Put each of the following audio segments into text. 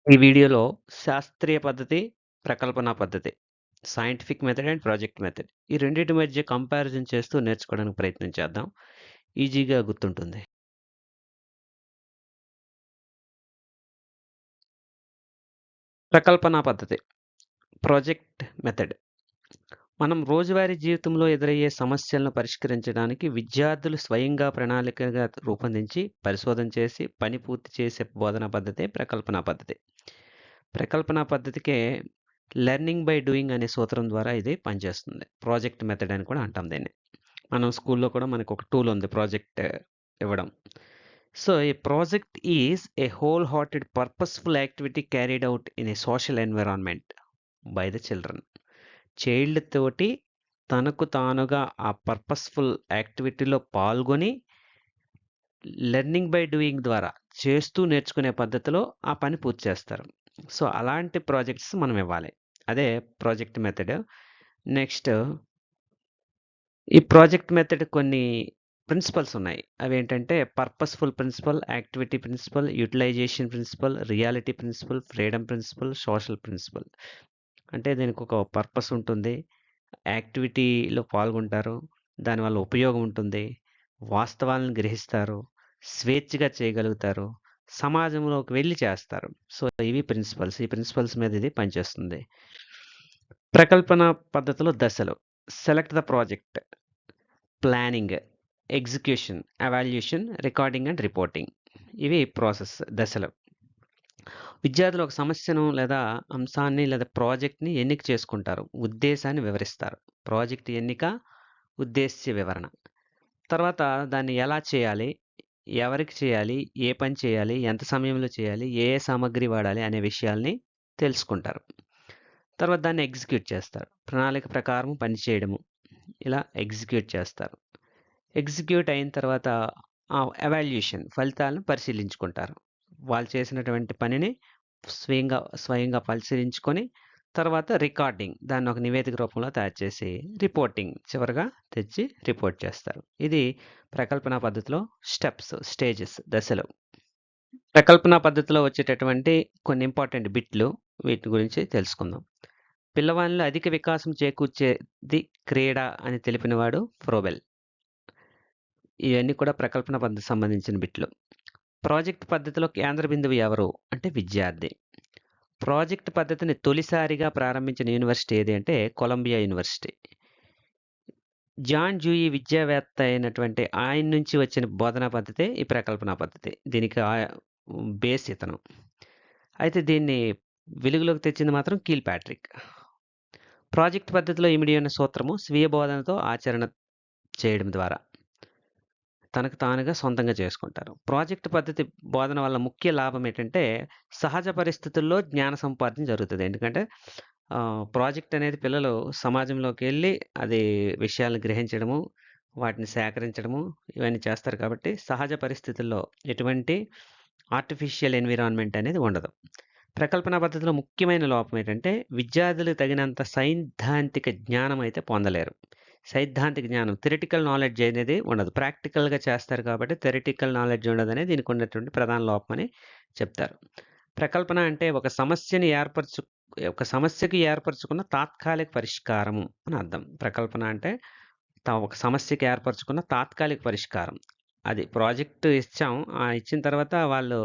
ఈ వీడియోలో శాస్త్రీయ పద్ధతి, ప్రకల్పన పద్ధతి, scientific method and project method ఈ రెండిటి మధ్య కంపారిజన్ చేస్తూ నేర్చుకోవడానికి ప్రయత్నం చేద్దాం. ఈజీగా గుర్తుంటుంది. ప్రకల్పన పద్ధతి, ప్రాజెక్ట్ మెథడ్. మనం రోజువారీ జీవితంలో ఎదురయ్యే సమస్యలను పరిష్కరించడానికి విద్యార్థులు స్వయంగా ప్రణాళికగా రూపొందించి, పరిశోధన చేసి, పని పూర్తి చేసే బోధనా పద్ధతే ప్రకల్పన పద్ధతి. ప్రకల్పన పద్ధతికే లెర్నింగ్ బై డూయింగ్ అనే సూత్రం ద్వారా ఇది పనిచేస్తుంది. ప్రాజెక్ట్ మెథడ్ అని కూడా అంటాం దీన్ని. మనం స్కూల్లో కూడా మనకు ఒక టూల్ ఉంది ప్రాజెక్ట్ ఇవ్వడం. So, A project is a whole hearted purposeful activity carried out in a social environment by the children. Child తోటి తనకు తానుగా ఆ పర్పస్ఫుల్ యాక్టివిటీలో పాల్గొని లెర్నింగ్ బై డూయింగ్ ద్వారా చేస్తూ నేర్చుకునే పద్ధతిలో ఆ పని పూర్తి చేస్తారు. సో, అలాంటి ప్రాజెక్ట్స్ మనం ఇవ్వాలి. అదే ప్రాజెక్ట్ మెథడ్. నెక్స్ట్ ఈ ప్రాజెక్ట్ మెథడ్ కొన్ని ప్రిన్సిపల్స్ ఉన్నాయి. అవేంటంటే purposeful principle, activity principle, utilisation principle, reality principle, freedom principle, social principle. అంటే దీనికొక పర్పస్ ఉంటుంది. యాక్టివిటీలో పాల్గొంటారు. దానివల్ల ఉపయోగం ఉంటుంది. వాస్తవాలను గ్రహిస్తారు. స్వేచ్ఛగా చేయగలుగుతారు. సమాజంలోకి వెళ్లి చేస్తారు. సో, ఇవి ప్రిన్సిపల్స్. ఈ ప్రిన్సిపల్స్ మీద ఇది పనిచేస్తుంది. ప్రకల్పన పద్ధతిలో దశలు. Select the project, planning, execution, evaluation, recording and reporting. ఇవి ప్రాసెస్ దశలు. విద్యార్థులు ఒక సమస్యను లేదా అంశాన్ని లేదా ప్రాజెక్ట్‌ని ఎన్నిక చేసుకుంటారు. ఉద్దేశాన్ని వివరిస్తారు. ప్రాజెక్ట్ ఎన్నిక, ఉద్దేశ్య వివరణ. తర్వాత దాన్ని ఎలా చేయాలి? ఎవరికి చేయాలి? ఏ పని చేయాలి? ఎంత సమయంలో చేయాలి? ఏ ఏ సామగ్రి వాడాలి? అనే విషయాల్ని తెలుసుకుంటారు. తర్వాత దాన్ని ఎగ్జిక్యూట్ చేస్తారు. ప్రణాళిక ప్రకారం పని చేయడము. ఇలా ఎగ్జిక్యూట్ చేస్తారు. ఎగ్జిక్యూట్ అయిన తర్వాత ఎవాల్యుయేషన్ ఫలితాలను పరిశీలించుకుంటారు. వాళ్ళు చేసినటువంటి పనిని స్వయంగా పరిశీలించుకొని తర్వాత రికార్డింగ్ దాన్ని ఒక నివేదిక రూపంలో తయారు చేసి రిపోర్టింగ్ చివరగా తెచ్చి రిపోర్ట్ చేస్తారు. ఇది ప్రకల్పన పద్ధతిలో స్టేజెస్, దశలు. ప్రకల్పన పద్ధతిలో వచ్చేటటువంటి కొన్ని ఇంపార్టెంట్ బిట్లు వీటి గురించి తెలుసుకుందాం. పిల్లవానిలో అధిక వికాసం చేకూర్చేది క్రీడ అని తెలిపినవాడు ఫ్రోబెల్. ఇవన్నీ కూడా ప్రకల్పన పద్ధతికి సంబంధించిన బిట్లు. ప్రాజెక్ట్ పద్ధతిలో కేంద్ర బిందువు ఎవరు? అంటే విద్యార్థి. ప్రాజెక్ట్ పద్ధతిని తొలిసారిగా ప్రారంభించిన యూనివర్సిటీ ఏది అంటే కొలంబియా యూనివర్సిటీ. జాన్ డ్యూయి విద్యావేత్త అయినటువంటి ఆయన నుంచి వచ్చిన బోధనా పద్ధతే ఈ ప్రకల్పన పద్ధతి. దీనికి బేస్ ఇతను. అయితే దీన్ని వెలుగులోకి తెచ్చింది మాత్రం కీల్ ప్యాట్రిక్. ప్రాజెక్ట్ పద్ధతిలో ఇమిడి ఉన్న సూత్రము స్వీయ బోధనతో ఆచరణ చేయడం ద్వారా తనకు తానుగా సొంతంగా చేసుకుంటారు. ప్రాజెక్ట్ పద్ధతి బోధన వల్ల ముఖ్య లాభం ఏంటంటే సహజ పరిస్థితుల్లో జ్ఞాన సముపార్జన జరుగుతది. ఎందుకంటే ప్రాజెక్ట్ అనేది పిల్లలు సమాజంలోకి వెళ్లి అది విషయాలను గ్రహించడము, వాటిని సేకరించడము ఇవన్నీ చేస్తారు కాబట్టి సహజ పరిస్థితుల్లో ఎటువంటి ఆర్టిఫిషియల్ ఎన్విరాన్మెంట్ అనేది ఉండదు. ప్రకల్పన పద్ధతిలో ముఖ్యమైన లోపం ఏంటంటే విద్యార్థులకు తగినంత సైద్ధాంతిక జ్ఞానం అయితే పొందలేరు. సైద్ధాంతిక జ్ఞానం థియరిటికల్ నాలెడ్జ్ అనేది ఉండదు. ప్రాక్టికల్‌గా చేస్తారు కాబట్టి థియరిటికల్ నాలెడ్జ్ ఉండదనేది దీనికి ఉన్నటువంటి ప్రధాన లోపం అని చెప్తారు. ప్రకల్పన అంటే ఒక సమస్యకి ఏర్పరచుకున్న తాత్కాలిక పరిష్కారము అని అర్థం. ప్రకల్పన అంటే ఒక సమస్యకి ఏర్పరచుకున్న తాత్కాలిక పరిష్కారం. అది ప్రాజెక్ట్ ఇచ్చాం. ఇచ్చిన తర్వాత వాళ్ళు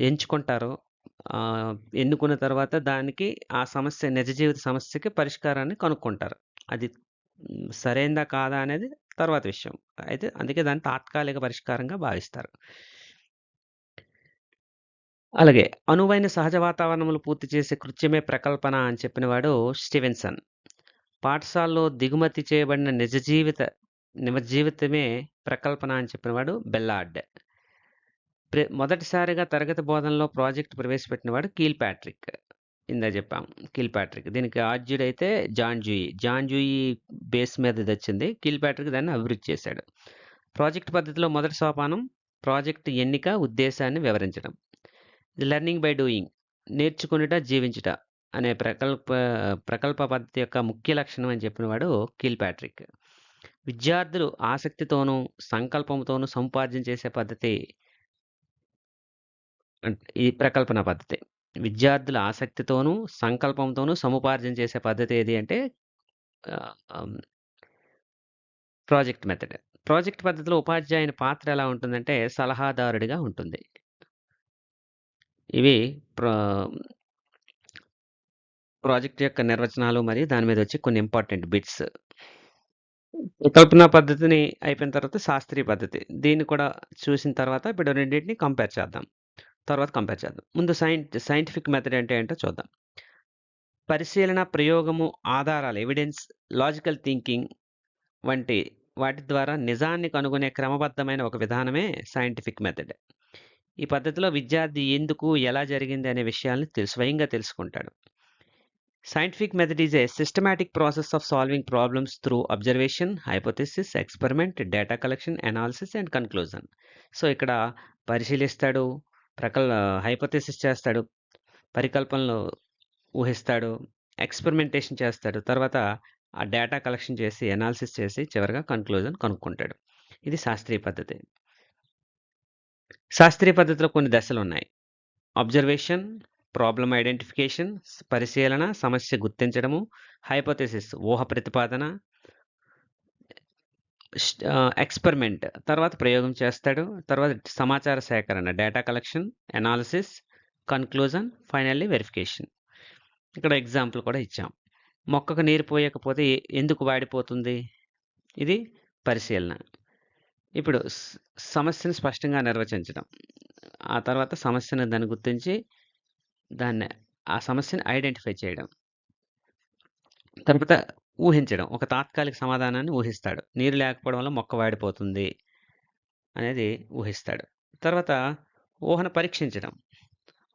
ఎంచుకుంటారు. ఎన్నుకున్న తర్వాత దానికి ఆ సమస్య నిజ జీవిత సమస్యకి పరిష్కారాన్ని కనుక్కుంటారు. అది సరైందా కాదా అనేది తర్వాత విషయం. అయితే అందుకే దాన్ని తాత్కాలిక పరిష్కారంగా భావిస్తారు. అలాగే అనువైన సహజ వాతావరణంలో పూర్తి చేసే కృత్యమే ప్రకల్పన అని చెప్పినవాడు స్టీవెన్సన్. పాఠశాలలో దిగుమతి చేయబడిన నిజ జీవితమే ప్రకల్పన అని చెప్పినవాడు బెల్లార్డ్. మొదటిసారిగా తరగతి బోధనలో ప్రాజెక్ట్ ప్రవేశపెట్టినవాడు కీల్ ప్యాట్రిక్. ఇందాక చెప్పాం కీల్ ప్యాట్రిక్. దీనికి ఆద్యుడైతే John Dewey. John Dewey base మీద ఇదొచ్చింది. కీల్ ప్యాట్రిక్ దాన్ని అభివృద్ధి చేశాడు. ప్రాజెక్ట్ పద్ధతిలో మొదటి సోపానం ప్రాజెక్ట్ ఎన్నిక, ఉద్దేశాన్ని వివరించడం. లెర్నింగ్ బై డూయింగ్ నేర్చుకొనుట, జీవించుట అనే ప్రకల్ప పద్ధతి యొక్క ముఖ్య లక్షణం అని చెప్పినవాడు కీల్ ప్యాట్రిక్. విద్యార్థులు ఆసక్తితోనూ, సంకల్పంతోనూ సముపార్జన చేసే పద్ధతి ఈ ప్రకల్పన పద్ధతి. విద్యార్థుల ఆసక్తితోనూ, సంకల్పంతోనూ సముపార్జన చేసే పద్ధతి ఏది అంటే ఆహ్, హ్మ్, ప్రాజెక్ట్ మెథడ్. ప్రాజెక్ట్ పద్ధతిలో ఉపాధ్యాయుని పాత్ర ఎలా ఉంటుందంటే సలహాదారుడిగా ఉంటుంది. ఇవి ప్రా ప్రాజెక్ట్ యొక్క నిర్వచనాలు మరియు దాని మీద వచ్చే కొన్ని ఇంపార్టెంట్ బిట్స్. కల్పనా పద్ధతిని అయిపోయిన తర్వాత శాస్త్రీయ పద్ధతి. దీన్ని కూడా చూసిన తర్వాత ఇప్పుడు రెండిటిని కంపేర్ చేద్దాం. ముందు సైంటిఫిక్ మెథడ్ అంటే ఏంటో చూద్దాం. పరిశీలన, ప్రయోగము, ఆధారాలు, ఎవిడెన్స్, లాజికల్ థింకింగ్ వంటి వాటి ద్వారా నిజాన్ని కనుగొనే క్రమబద్ధమైన ఒక విధానమే సైంటిఫిక్ మెథడ్. ఈ పద్ధతిలో విద్యార్థి ఎందుకు, ఎలా జరిగింది అనే విషయాలను స్వయంగా తెలుసుకుంటాడు. Scientific method is a systematic process of solving problems through observation, hypothesis, experiment, data collection, analysis and conclusion. So ఇక్కడ పరిశీలిస్తాడు, హైపోథెసిస్ చేస్తాడు, పరికల్పనలు ఊహిస్తాడు, ఎక్స్పెరిమెంటేషన్ చేస్తాడు, తర్వాత ఆ డేటా కలెక్షన్ చేసి, అనాలిసిస్ చేసి చివరిగా కన్క్లూజన్ కనుక్కుంటాడు. ఇది శాస్త్రీయ పద్ధతి. శాస్త్రీయ పద్ధతిలో కొన్ని దశలున్నాయి. అబ్జర్వేషన్, ప్రాబ్లమ్ ఐడెంటిఫికేషన్, పరిశీలన, సమస్య గుర్తించడము, హైపోథెసిస్, ఊహ ప్రతిపాదన, ఎక్స్పెరిమెంట్, తర్వాత ప్రయోగం చేస్తాడు, తర్వాత సమాచార సేకరణ, data collection, analysis, conclusion, finally verification. ఇక్కడ ఎగ్జాంపుల్ కూడా ఇచ్చాం. మొక్కకు నీరు పోయకపోతే ఎందుకు వాడిపోతుంది? ఇది పరిశీలన. ఇప్పుడు సమస్యను స్పష్టంగా నిర్వచించడం, ఆ తర్వాత సమస్యను దాన్ని గుర్తించి ఆ సమస్యని ఐడెంటిఫై చేయడం, తర్వాత ఊహించడం, ఒక తాత్కాలిక సమాధానాన్ని ఊహిస్తాడు. నీరు లేకపోవడం వల్ల మొక్క వాడిపోతుంది అనేది ఊహిస్తాడు. తర్వాత ఊహను పరీక్షించడం,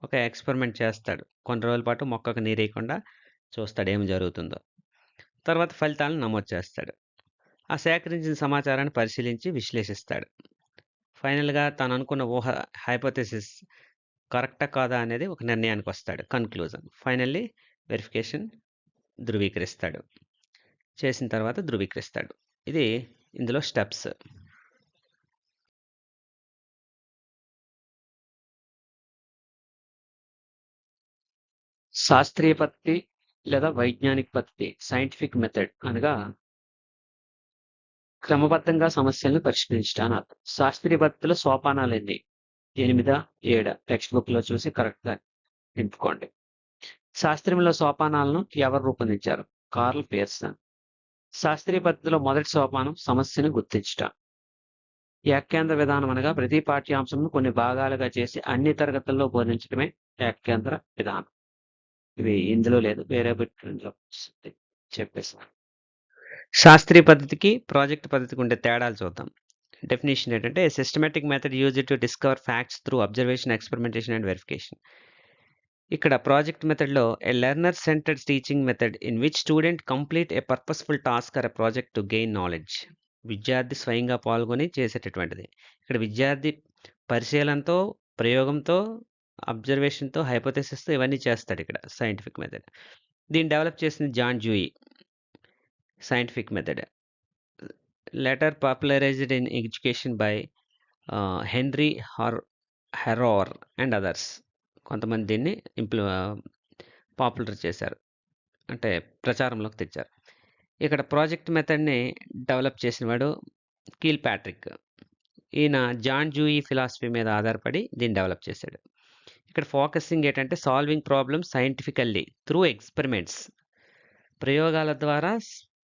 ఒక ఎక్స్పెరిమెంట్ చేస్తాడు. కొన్ని రోజుల పాటు మొక్కకు నీరేయకుండా చూస్తాడు ఏం జరుగుతుందో. తర్వాత ఫలితాలను నమోదు చేస్తాడు. ఆ సేకరించిన సమాచారాన్ని పరిశీలించి విశ్లేషిస్తాడు. ఫైనల్గా తాను అనుకున్న ఊహ హైపోథెసిస్ కరెక్టా కాదా అనేది ఒక నిర్ణయానికి వస్తాడు, కన్క్లూజన్. Finally verification, ధృవీకరిస్తాడు. చేసిన తర్వాత ధృవీకరిస్తాడు. ఇది ఇందులో స్టెప్స్. శాస్త్రీయ పద్ధతి లేదా వైజ్ఞానిక పద్ధతి, సైంటిఫిక్ మెథడ్ అనగా క్రమబద్ధంగా సమస్యలను పరిష్కరించడానికి అర్థం. శాస్త్రీయ పద్ధతిలో సోపానాలు ఎన్ని? 8, 7 టెక్స్ట్ బుక్ లో చూసి కరెక్ట్ గా నింపుకోండి. శాస్త్రీయంలో సోపానాలను ఎవరు రూపొందించారు? Curl Pearson. శాస్త్రీయ పద్ధతిలో మొదటి సోపానం సమస్యను గుర్తించుట. ఏకేంద్ర విధానం అనగా ప్రతి పాఠ్యాంశంను కొన్ని భాగాలుగా చేసి అన్ని తరగతుల్లో బోధించడమే ఏకేంద్ర విధానం. ఇవి ఇందులో లేదు, వేరే బిట్లో చెప్పేసాను. శాస్త్రీయ పద్ధతికి ప్రాజెక్ట్ పద్ధతికి ఉండే తేడాలు చూద్దాం. డెఫినేషన్ ఏంటంటే systematic method used to discover facts through observation, experimentation and verification. ఇక్కడ ప్రాజెక్ట్ మెథడ్లో a learner centred teaching method in which student complete a purposeful task or a project to gain knowledge. విద్యార్థి స్వయంగా పాల్గొని చేసేటటువంటిది. ఇక్కడ విద్యార్థి పరిశీలనతో, ప్రయోగంతో, అబ్జర్వేషన్తో, హైపోథెసిస్తో ఇవన్నీ చేస్తాడు ఇక్కడ సైంటిఫిక్ మెథడ్. దీన్ని డెవలప్ చేసింది John Dewey. Scientific method later popularised in education by Henry హెరోర్ అండ్ అదర్స్. కొంతమంది దీన్ని పాపులర్ చేశారు, అంటే ప్రచారంలోకి తెచ్చారు. ఇక్కడ ప్రాజెక్ట్ మెథడ్ని డెవలప్ చేసిన వాడు కీల్ ప్యాట్రిక్. ఈయన జాన్ డ్యూయి ఫిలాసఫీ మీద ఆధారపడి దీన్ని డెవలప్ చేశాడు. ఇక్కడ ఫోకసింగ్ ఏంటంటే solving problems scientifically through experiments. ప్రయోగాల ద్వారా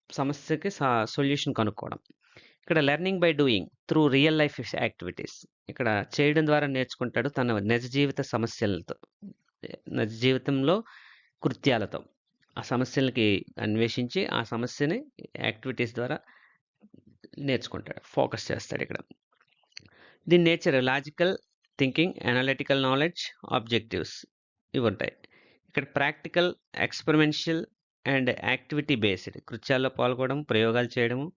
సమస్యకి సొల్యూషన్ కనుక్కోవడం. ఇక్కడ learning by doing through real life activities. ఇక్కడ చేయడం ద్వారా నేర్చుకుంటాడు తన నిజ జీవిత సమస్యలతో, నిజ జీవితంలో కృత్యాలతో ఆ సమస్యలకి అన్వేషించి ఆ సమస్యని యాక్టివిటీస్ ద్వారా నేర్చుకుంటాడు, ఫోకస్ చేస్తాడు. ఇక్కడ దీని nature logical thinking, analytical knowledge, objectives ఇవి ఉంటాయి. ఇక్కడ ప్రాక్టికల్, ఎక్స్పెరిమెంషియల్ అండ్ యాక్టివిటీ బేస్డ్, కృత్యాల్లో పాల్గొనడం, ప్రయోగాలు చేయడము,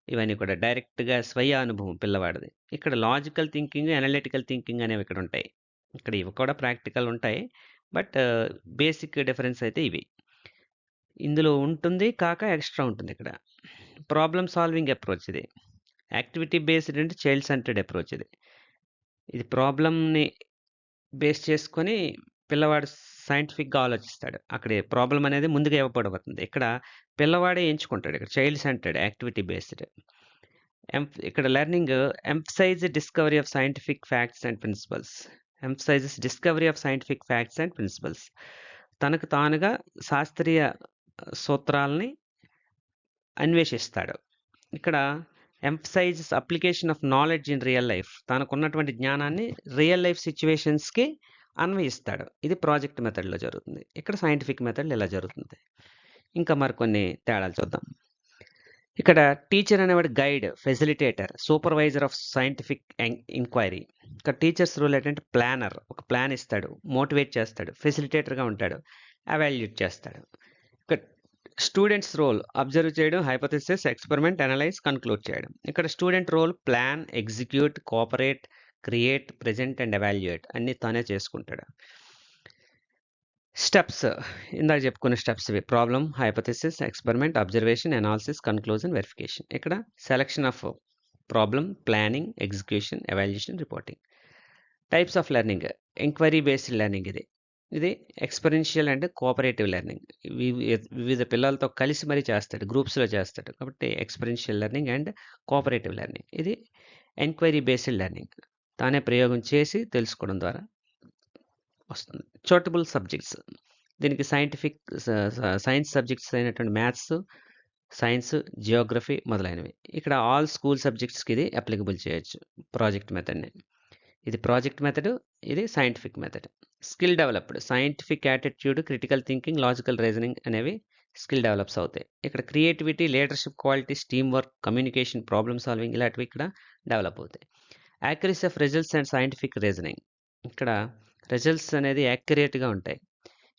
ఇవన్నీ కూడా డైరెక్ట్గా స్వయ అనుభవం పిల్లవాడిది. ఇక్కడ లాజికల్ థింకింగ్, అనలిటికల్ థింకింగ్ అనేవి ఇక్కడ ఉంటాయి. ఇక్కడ ఇవి కూడా ప్రాక్టికల్ ఉంటాయి, బట్ బేసిక్ డిఫరెన్స్ అయితే ఇవి ఇందులో ఉంటుంది. కాక ఎక్స్ట్రా ఉంటుంది. ఇక్కడ ప్రాబ్లమ్ సాల్వింగ్ అప్రోచ్ ఇది. యాక్టివిటీ బేస్డ్ అంటే చైల్డ్ సెంటర్డ్ అప్రోచ్ ఇది. ఇది ప్రాబ్లమ్ని బేస్ చేసుకొని పిల్లవాడు సైంటిఫిక్‌గా ఆలోచిస్తాడు. అక్కడ ప్రాబ్లమ్ అనేది ముందుగా ఇవ్వబడబోతుంది. ఇక్కడ పిల్లవాడే ఎంచుకుంటాడు. ఇక్కడ చైల్డ్ సెంటర్డ్, యాక్టివిటీ బేస్డ్. ఇక్కడ learning emphasise discovery of scientific facts and principles. Emphasises discovery of scientific facts and principles. తనకు తానుగా శాస్త్రీయ సూత్రాల్ని అన్వేషిస్తాడు. ఇక్కడ emphasises application of knowledge in real life. తనకున్నటువంటి జ్ఞానాన్ని రియల్ లైఫ్ సిచ్యువేషన్స్‌కి అన్వయిస్తాడు. ఇది ప్రాజెక్ట్ మెథడ్‌లో జరుగుతుంది. ఇక్కడ సైంటిఫిక్ మెథడ్‌లో ఇలా జరుగుతుంది. ఇంకా మరికొన్ని తేడాలు చూద్దాం. ఇక్కడ టీచర్ అనేవాడు guide, facilitator, supervisor of scientific enquiry. ఇక్కడ టీచర్స్ రోల్ ఏంటంటే ప్లానర్, ఒక ప్లాన్ ఇస్తాడు, మోటివేట్ చేస్తాడు, ఫెసిలిటేటర్గా ఉంటాడు, అవాల్యుయేట్ చేస్తాడు. ఇక్కడ స్టూడెంట్స్ రోల్ అబ్జర్వ్ చేయడం, హైపోథెసిస్, ఎక్స్పెరిమెంట్, అనలైజ్, కన్క్లూడ్ చేయడం. ఇక్కడ student role plan, execute, cooperate, create, present and evaluate అన్నీ తానే చేసుకుంటాడు. స్టెప్స్ ఇందాక చెప్పుకున్న స్టెప్స్ ఇవి: problem, hypothesis, experiment, observation, analysis, conclusion, verification. ఇక్కడ selection of problem, planning, execution, evaluation, reporting. Types of learning: enquiry based learning ఇది ఎక్స్పెరిన్షియల్ and cooperative learning. వివిధ పిల్లలతో కలిసి మరీ చేస్తాడు, గ్రూప్స్లో చేస్తాడు కాబట్టి ఎక్స్పెరిన్షియల్ లెర్నింగ్ అండ్ కోఆపరేటివ్ లెర్నింగ్. ఇది ఎంక్వైరీ బేస్డ్ లెర్నింగ్, తానే ప్రయోగం చేసి తెలుసుకోవడం ద్వారా వస్తుంది. చోటబుల్ సబ్జెక్ట్స్, దీనికి సైన్స్ సబ్జెక్ట్స్ అయినటువంటి మ్యాథ్స్, సైన్స్, జియోగ్రఫీ మొదలైనవి. ఇక్కడ ఆల్ స్కూల్ సబ్జెక్ట్స్కి ఇది అప్లికబుల్ చేయొచ్చు ప్రాజెక్ట్ మెథడ్ని. ఇది ప్రాజెక్ట్ మెథడ్, ఇది scientific method. Skill developed: scientific attitude, critical thinking, logical reasoning అనేవి స్కిల్ డెవలప్స్ అవుతాయి. ఇక్కడ creativity, leadership qualities, team work, communication, problem solving ఇలాంటివి ఇక్కడ డెవలప్ అవుతాయి. Accuracy of results and scientific reasoning: ఇక్కడ రిజల్ట్స్ అనేది యాక్యురేట్గా ఉంటాయి.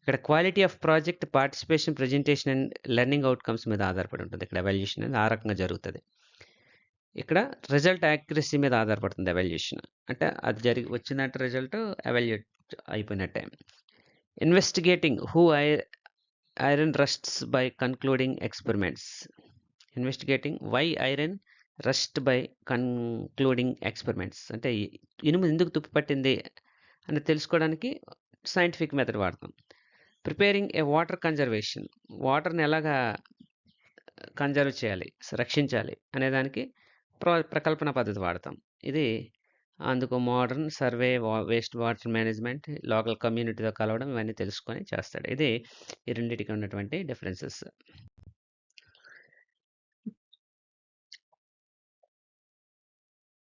ఇక్కడ quality of project, participation, presentation and learning outcomes మీద ఆధారపడి ఉంటుంది. ఇక్కడ ఎవాల్యుయేషన్ అనేది ఆ రకంగా జరుగుతుంది. ఇక్కడ రిజల్ట్ యాక్యురసీ మీద ఆధారపడుతుంది ఎవాల్యుయేషన్. అంటే అది వచ్చినట్టు రిజల్ట్ ఎవాల్యుయేట్ అయిపోయినట్టే. Investigating who iron rusts by concluding experiments. Investigating why iron rust by concluding experiments. అంటే ఇనుము ఎందుకు తుప్పు పట్టింది అని తెలుసుకోవడానికి సైంటిఫిక్ మెథడ్ వాడతాం. ప్రిపేరింగ్ ఏ వాటర్ కన్జర్వేషన్: వాటర్ని ఎలాగా కన్జర్వ్ చేయాలి, రక్షించాలి అనేదానికి ప్రకల్పన పద్ధతి వాడతాం. ఇది అందుకు modern survey, waste water management, local కమ్యూనిటీతో కలవడం ఇవన్నీ తెలుసుకొని చేస్తాడు. ఇది ఈ రెండింటికి ఉన్నటువంటి డిఫరెన్సెస్.